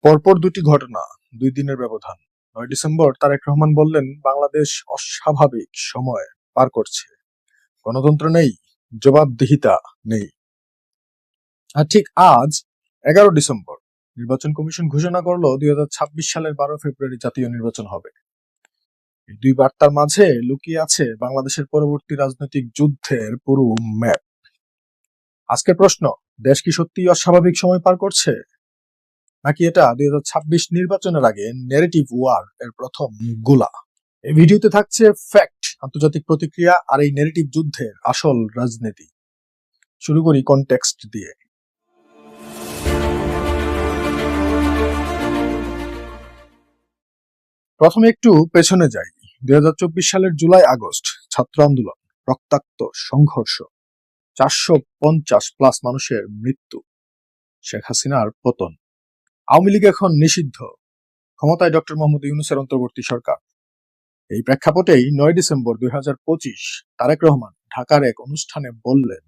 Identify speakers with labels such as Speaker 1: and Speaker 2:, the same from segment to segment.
Speaker 1: পরপর দুটি ঘটনা, ২ দিনের ব্যবধান। ৯ ডিসেম্বর তারেক রহমান বললেন, বাংলাদেশ অস্বাভাবিক সময় পার করছে, গণতন্ত্র নেই, জবাবদিহিতা নেই। আর ঠিক আজ ১১ ডিসেম্বর নির্বাচন কমিশন ঘোষণা করলো ২০২৬ সালের ১২ ফেব্রুয়ারি জাতীয় নির্বাচন হবে। এই দুই বার্তার মাঝে লুকিয়ে আছে বাংলাদেশের পরবর্তী রাজনৈতিক যুদ্ধের পুরো ম্যাপ। আজকের প্রশ্ন, দেশ কি সত্যিই অস্বাভাবিক সময় পার করছে, নাকি এটা ২০২৬ নির্বাচনের আগে ন্যারেটিভ ওয়ার এর প্রথম গোলা? এই ভিডিওতে থাকছে ফ্যাক্ট, আন্তর্জাতিক প্রতিক্রিয়া আর এই ন্যারেটিভ যুদ্ধের আসল রাজনীতি। শুরু করি কনটেক্সট দিয়ে। প্রথমে একটু পেছনে যাই। ২০২৪ সালের জুলাই আগস্ট ছাত্র আন্দোলন, রক্তাক্ত সংঘর্ষ, ৪৫০+ মানুষের মৃত্যু, শেখ হাসিনার পতন, আওয়ামী লীগ এখন নিষিদ্ধ, ক্ষমতায় ডক্টর মোহাম্মদ ইউনূসের অন্তর্বর্তী সরকার। এই প্রেক্ষাপটেই ৯ ডিসেম্বর ২০২৫ তারেক রহমান ঢাকার এক অনুষ্ঠানে বললেন,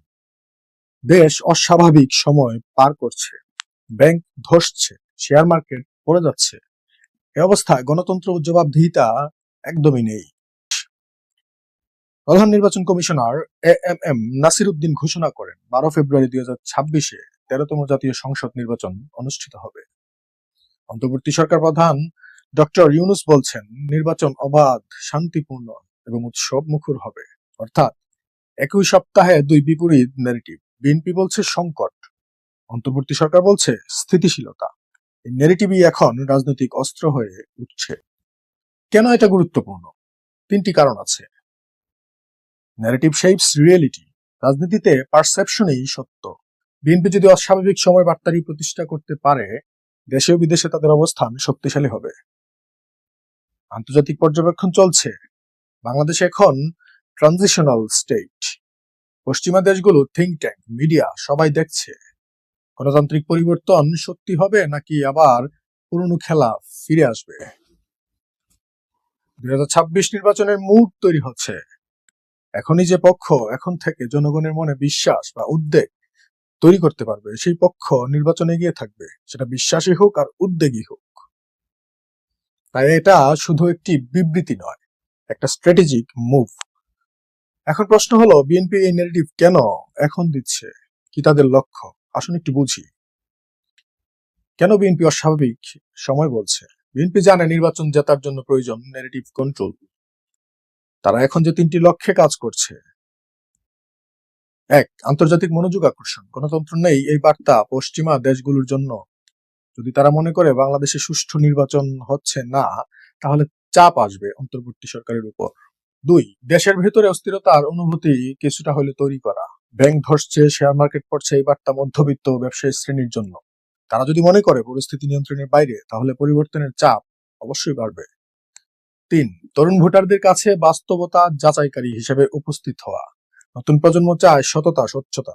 Speaker 1: দেশ অস্বাভাবিক সময় পার করছে, ব্যাংক ধসছে, শেয়ার মার্কেট পড়ে যাচ্ছে। এই অবস্থায় গণতন্ত্র ও জবাবদিহিতা একদমই নেই। প্রধান নির্বাচন কমিশনার এএমএম নাসির উদ্দিন ঘোষণা করেন, ১২ ফেব্রুয়ারি ২০২৬-এ ১৩তম জাতীয় সংসদ নির্বাচন অনুষ্ঠিত হবে। অন্তর্বর্তী সরকার প্রধান ডক্টর ইউনূস বলছেন, নির্বাচন অবাধ, শান্তিপূর্ণ এবং উৎসব মুখর হবে। অর্থাৎ একই সপ্তাহে দুই বিপরীত ন্যারেটিভ। বিএনপি বলছে সংকট, অন্তর্বর্তী সরকার বলছে স্থিতিশীলতা। এই ন্যারেটিভই এখন রাজনৈতিক অস্ত্র হয়ে উঠছে। কেন এটা গুরুত্বপূর্ণ? ৩টি কারণ আছে। Narrative shapes reality. রাজনীতিতে পারসেপশনই সত্য। বিএনপি যদি অস্বাভাবিক সময় বার্তারি প্রতিষ্ঠা করতে পারে, দেশে ও বিদেশে তাদের অবস্থান শক্তিশালী হবে। আন্তর্জাতিক পর্যবেক্ষণ চলছে, বাংলাদেশ এখন ট্রানজিশনাল স্টেট। পশ্চিমা দেশগুলো, থিঙ্ক ট্যাঙ্ক, মিডিয়া সবাই দেখছে গণতান্ত্রিক পরিবর্তন সত্যি হবে নাকি আবার পুরনো খেলা ফিরে আসবে। ২০২৬ নির্বাচনের মুড তৈরি হচ্ছে। এখনই যে পক্ষ এখন থেকে জনগণের মনে বিশ্বাস বা উদ্বেগ তৈরি করতে পারবে, সেই পক্ষ নির্বাচনে এগিয়ে থাকবে, সেটা বিশ্বাসী হোক আর উদ্বেগী হোক। তাই এটা শুধু একটি বিবৃতি নয়, একটা স্ট্র্যাটেজিক মুভ। এখন প্রশ্ন হলো, বিএনপি এই ন্যারেটিভ কেন এখন দিচ্ছে? কি তাদের লক্ষ্য? আসুন একটু বুঝি। কেন বিএনপি অস্বাভাবিক সময় বলছে? বিএনপি জানে নির্বাচন জেতার জন্য প্রয়োজন ন্যারেটিভ কন্ট্রোল। তারা এখন যে ৩টি লক্ষ্যে কাজ করছে। ১. আন্তর্জাতিক মনোযোগ আকর্ষণ। গণতন্ত্র নেই এই বার্তা পশ্চিমা দেশগুলোর জন্য। যদি তারা মনে করে বাংলাদেশে সুষ্ঠু নির্বাচন হচ্ছে না, তাহলে চাপ আসবে অন্তর্বর্তী সরকারের উপর। ২. দেশের ভেতরে অস্থিরতার অনুভূতি কিছুটা হলে তৈরি করা। ব্যাংক ধসছে, শেয়ার মার্কেট পড়ছে, এই বার্তা মধ্যবিত্ত ব্যবসায়ী শ্রেণীর জন্য। তারা যদি মনে করে পরিস্থিতি নিয়ন্ত্রণের বাইরে, তাহলে পরিবর্তনের চাপ অবশ্যই বাড়বে। ৩. তরুণ ভোটারদের কাছে বাস্তবতা যাচাইকারী হিসেবে উপস্থিত হওয়া। নতুন প্রজন্ম চায় সততা, স্বচ্ছতা।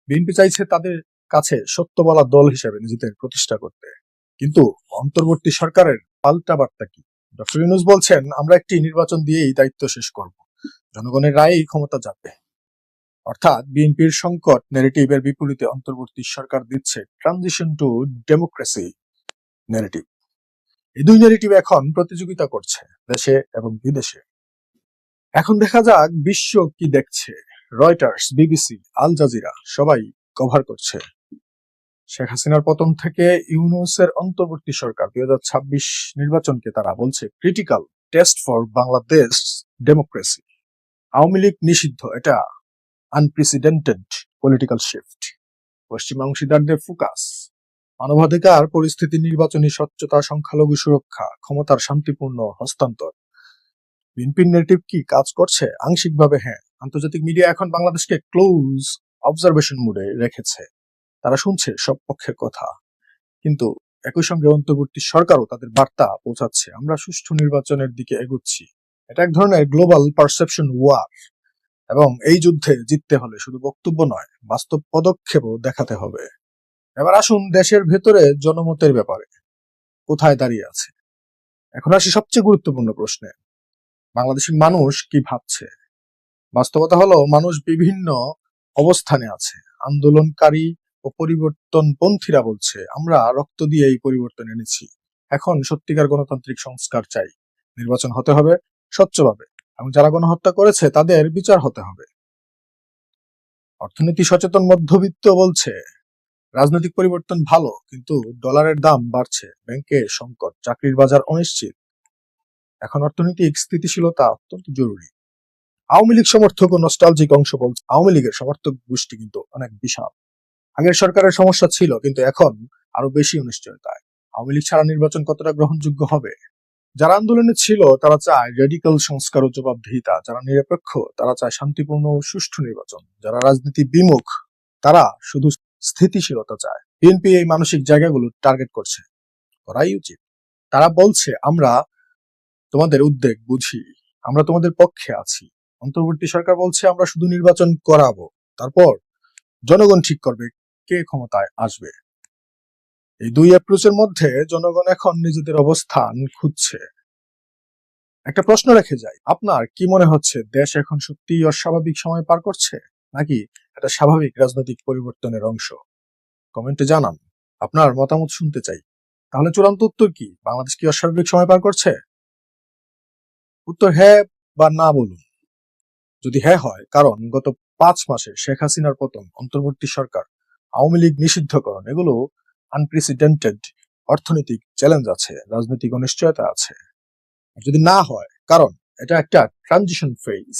Speaker 1: বিএনপি চাইছে তাদের কাছে সত্য বলা দল হিসেবে নিজেদের প্রতিষ্ঠা করতে। কিন্তু অন্তর্বর্তী সরকারের পাল্টা বার্তা কি? ডক্টর ইউনূস বলছেন, আমরা একটি নির্বাচন দিয়েই দায়িত্ব শেষ করব, জনগণের রায়েই ক্ষমতা যাবে। অর্থাৎ বিএনপির সংকট ন্যারেটিভের বিপরীতে অন্তর্বর্তী সরকার দিচ্ছে ট্রানজিশন টু ডেমোক্রেসি ন্যারেটিভ। এই দুই ন্যারেটিভ এখন প্রতিযোগিতা করছে দেশে এবং বিদেশে। এখন দেখা যাক বিশ্ব কি দেখছে। রয়টার্স, বিবিসি, আল জাজিরা সবাই কভার করছে। শেখ হাসিনার পতন থেকে ইউনূসের অন্তর্বর্তী সরকার ২০২৬ নির্বাচনকে তারা বলছে critical test for Bangladesh democracy. Awami League নিষিদ্ধ, এটা আনপ্রেসিডেন্টেড পলিটিক্যাল শিফট। পশ্চিমা অংশীদারদের ফোকাস মানবাধিকার পরিস্থিতি, নির্বাচনী স্বচ্ছতা, সংখ্যালঘু সুরক্ষা, ক্ষমতার শান্তিপূর্ণ হস্তান্তর। বিএনপির ন্যারেটিভ কি কাজ করছে? আংশিকভাবে হ্যাঁ। আন্তর্জাতিক মিডিয়া এখন বাংলাদেশকে ক্লোজ অবজারভেশন মোডে রেখেছে। তারা শুনছে সব পক্ষের কথা, কিন্তু একই সঙ্গে অন্তর্বর্তী সরকারও তাদের বার্তা পৌঁছাচ্ছে, আমরা সুষ্ঠু নির্বাচনের দিকে এগুচ্ছি। এটা এক ধরনের গ্লোবাল পারসেপশন ওয়ার, এবং এই যুদ্ধে জিততে হলে শুধু বক্তব্য নয়, বাস্তব পদক্ষেপও দেখাতে হবে। এবার আসুন দেশের ভেতরে জনমতের ব্যাপারে কোথায় দাঁড়িয়ে আছে। এখন আসি সবচেয়ে গুরুত্বপূর্ণ প্রশ্নে, বাংলাদেশের মানুষ কি ভাবছে? বাস্তবতা হলো, মানুষ বিভিন্ন অবস্থানে আছে। আন্দোলনকারী, ও পরিবর্তনপন্থীরা বলছে আমরা রক্ত দিয়ে এই পরিবর্তন এনেছি, এখন সত্যিকার গণতান্ত্রিক সংস্কার চাই, নির্বাচন হতে হবে স্বচ্ছভাবে এবং যারা গণহত্যা করেছে তাদের বিচার হতে হবে। অর্থনীতি সচেতন মধ্যবিত্ত বলছে রাজনৈতিক পরিবর্তন ভালো, কিন্তু ডলারের দাম বাড়ছে, ব্যাংকে সংকট, চাকরির বাজার অনিশ্চিত, এখন অর্থনৈতিক স্থিতিশীলতা অত্যন্ত জরুরি। আওয়ামী লীগ সমর্থক ও নস্টালজিক অংশ বলছে আওয়ামী লীগের সমর্থক গোষ্ঠী কিন্তু অনেক বিশাল, আগের সরকারের সমস্যা ছিল কিন্তু এখন আরো বেশি অনিশ্চয়তায়। আওয়ামী লীগ ছাড়া নির্বাচন কতটা গ্রহণযোগ্য হবে? যারা আন্দোলনে ছিল তারা চায় রেডিক্যাল সংস্কার ও জবাবদিহিতা, যারা নিরপেক্ষ তারা চায় শান্তিপূর্ণ ও সুষ্ঠু নির্বাচন, যারা রাজনীতি বিমুখ তারা শুধু স্থিতিশীলতা চায়। বিএনপি এই মানসিক জায়গাগুলো টার্গেট করছে, করাই উচিত। তারা বলছে আমরা তোমাদের উদ্বেগ বুঝি, আমরা তোমাদের পক্ষে আছি। অন্তর্বর্তী সরকার বলছে আমরা শুধু নির্বাচন করাবো, তারপর জনগণ ঠিক করবে কে ক্ষমতায় আসবে। এই দুই অ্যাপ্রোচের মধ্যে জনগণ এখন নিজেদের অবস্থান খুঁজছে। একটা প্রশ্ন রেখে যাই, আপনার কি মনে হচ্ছে দেশ এখন সত্যিই অস্বাভাবিক সময় পার করছে, নাকি এটা স্বাভাবিক রাজনৈতিক পরিবর্তনের অংশ? কমেন্টে জানান, আপনার মতামত শুনতে চাই। তাহলে চূড়ান্ত উত্তর কি, বাংলাদেশ কি অস্বাভাবিক সময় পার করছে? উত্তর হ্যাঁ বা না বলুন। যদি হ্যাঁ হয়, কারণ গত 5 মাসে শেখ হাসিনার পতন, অন্তর্বর্তী সরকার, আওয়ামী লীগ নিষিদ্ধকরণ, এগুলো আনপ্রেসিডেন্টেড অর্থনৈতিক চ্যালেঞ্জ আছে, রাজনৈতিক অনিশ্চয়তা আছে। যদি না হয়, কারণ এটা একটা ট্রানজিশন ফেজ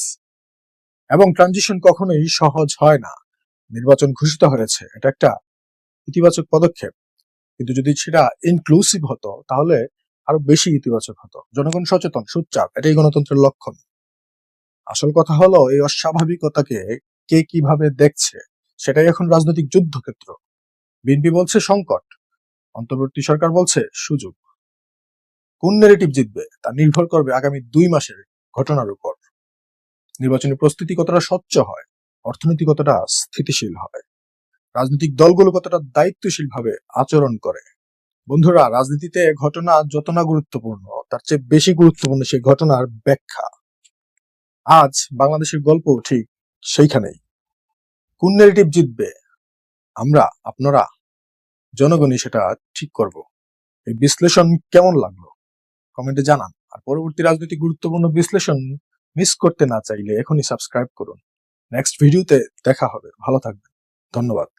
Speaker 1: এবং ট্রানজিশন কখনোই সহজ হয় না। নির্বাচন ঘোষিত হয়েছে, এটা একটা ইতিবাচক পদক্ষেপ, কিন্তু যদি সেটা ইনক্লুসিভ হতো তাহলে আরো বেশি ইতিবাচক হতো। জনগণ সচেতন, সোচ্চার, এটাই গণতন্ত্রের লক্ষণ। আসল কথা হলো এই অস্বাভাবিকতাকে কে কিভাবে দেখছে, সেটাই এখন রাজনৈতিক যুদ্ধক্ষেত্র। বিএনপি বলছে সংকট, অন্তর্বর্তী সরকার বলছে সুযোগ। কোন ন্যারেটিভ জিতবে তা নির্ভর করবে আগামী 2 মাসের ঘটনার উপর। নির্বাচনী প্রস্তুতি কতটা স্বচ্ছ হয়, অর্থনীতি কতটা স্থিতিশীল হয়, রাজনৈতিক দলগুলো কতটা দায়িত্বশীল ভাবে আচরণ করে। বন্ধুরা, রাজনীতিতে ঘটনা যত না গুরুত্বপূর্ণ, তার চেয়ে বেশি গুরুত্বপূর্ণ সেই ঘটনার ব্যাখ্যা। আজ বাংলাদেশের গল্প ঠিক সেইখানেই। কোন ন্যারেটিভ জিতবে, আমরা, আপনারা, জনগণই সেটা ঠিক করব। এই বিশ্লেষণ কেমন লাগলো কমেন্টে জানান। আর পরবর্তী রাজনৈতিক গুরুত্বপূর্ণ বিশ্লেষণ মিস করতে না চাইলে এখনই সাবস্ক্রাইব করুন। নেক্সট ভিডিওতে দেখা হবে, ভালো থাকবেন, ধন্যবাদ।